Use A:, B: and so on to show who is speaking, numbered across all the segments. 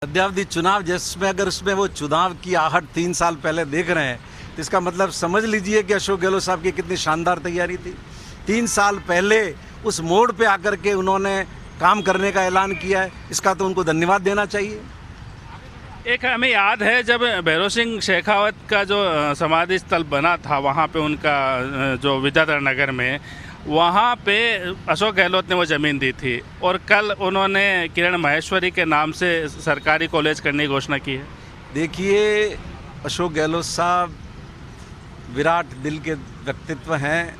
A: मध्यावधि चुनाव जिसमें अगर उसमें वो चुनाव की आहट 3 साल पहले देख रहे हैं तो इसका मतलब समझ लीजिए कि अशोक गहलोत साहब की कितनी शानदार तैयारी थी। 3 साल पहले उस मोड़ पे आकर के उन्होंने काम करने का ऐलान किया है, इसका तो उनको धन्यवाद देना चाहिए।
B: एक हमें याद है जब भैरों सिंह शेखावत का जो समाधि स्थल बना था वहाँ पे उनका जो विद्याधर नगर में, वहाँ पे अशोक गहलोत ने वो ज़मीन दी थी और कल उन्होंने किरण माहेश्वरी के नाम से सरकारी कॉलेज करने की घोषणा की है।
A: देखिए, अशोक गहलोत साहब विराट दिल के व्यक्तित्व हैं,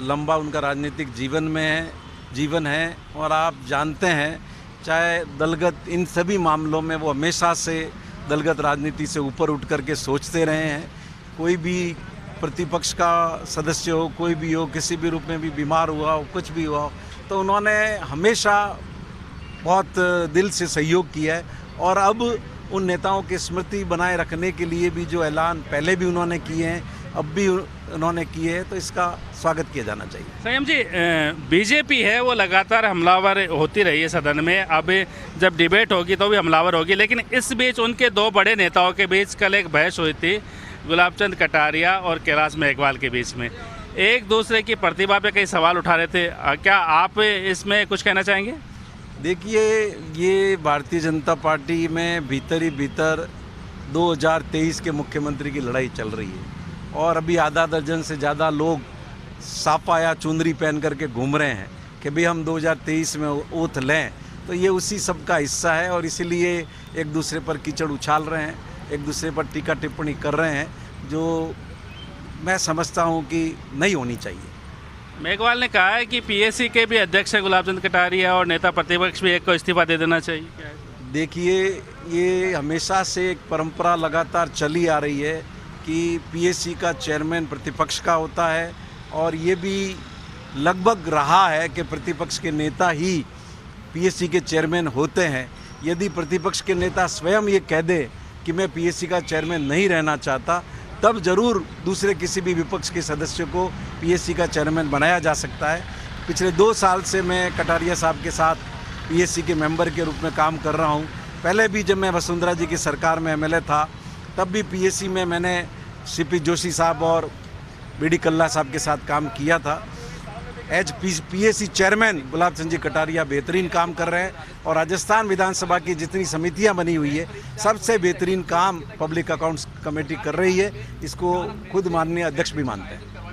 A: लंबा उनका राजनीतिक जीवन है और आप जानते हैं चाहे दलगत इन सभी मामलों में वो हमेशा से दलगत राजनीति से ऊपर उठ कर के सोचते रहे हैं। कोई भी प्रतिपक्ष का सदस्य हो, कोई भी हो, किसी भी रूप में भी बीमार हुआ हो, कुछ भी हुआ हो, तो उन्होंने हमेशा बहुत दिल से सहयोग किया है। और अब उन नेताओं की स्मृति बनाए रखने के लिए भी जो ऐलान पहले भी उन्होंने किए हैं, अब भी उन्होंने किए हैं, तो इसका स्वागत किया जाना चाहिए।
B: संयम जी, बीजेपी है वो लगातार हमलावर होती रही है सदन में, अब जब डिबेट होगी तो भी हमलावर होगी, लेकिन इस बीच उनके दो बड़े नेताओं के बीच कल एक बहस हुई थी, गुलाबचंद कटारिया और कैलाश मेघवाल के बीच में। एक दूसरे की प्रतिभा पे कई सवाल उठा रहे थे, क्या आप इसमें कुछ कहना चाहेंगे?
A: देखिए, ये भारतीय जनता पार्टी में भीतर ही भीतर 2023 के मुख्यमंत्री की लड़ाई चल रही है और अभी आधा दर्जन से ज़्यादा लोग साफा या चुनरी पहन करके घूम रहे हैं कि भाई हम 2023 में ओथ लें, तो ये उसी सब का हिस्सा है और इसीलिए एक दूसरे पर कीचड़ उछाल रहे हैं, एक दूसरे पर टीका टिप्पणी कर रहे हैं, जो मैं समझता हूँ कि नहीं होनी चाहिए।
B: मेघवाल ने कहा है कि पीएससी के भी अध्यक्ष है गुलाबचंद कटारिया और नेता प्रतिपक्ष भी एक को इस्तीफा दे देना चाहिए। क्या है?
A: देखिए, ये हमेशा से एक परंपरा लगातार चली आ रही है कि पीएससी का चेयरमैन प्रतिपक्ष का होता है और ये भी लगभग रहा है कि प्रतिपक्ष के नेता ही पीएससी के चेयरमैन होते हैं। यदि प्रतिपक्ष के नेता स्वयं ये कह दे कि मैं पीएससी का चेयरमैन नहीं रहना चाहता, तब जरूर दूसरे किसी भी विपक्ष के सदस्य को पीएससी का चेयरमैन बनाया जा सकता है। पिछले 2 साल से मैं कटारिया साहब के साथ पीएससी के मेंबर के रूप में काम कर रहा हूँ। पहले भी जब मैं वसुंधरा जी की सरकार में एमएलए था, तब भी पीएससी में मैंने सीपी जोशी साहब और बीडी कल्ला साहब के साथ काम किया था। एज पीएससी चेयरमैन गुलाबचंद जी कटारिया बेहतरीन काम कर रहे हैं और राजस्थान विधानसभा की जितनी समितियां बनी हुई है, सबसे बेहतरीन काम पब्लिक अकाउंट्स कमेटी कर रही है। इसको खुद माननीय अध्यक्ष भी मानते हैं।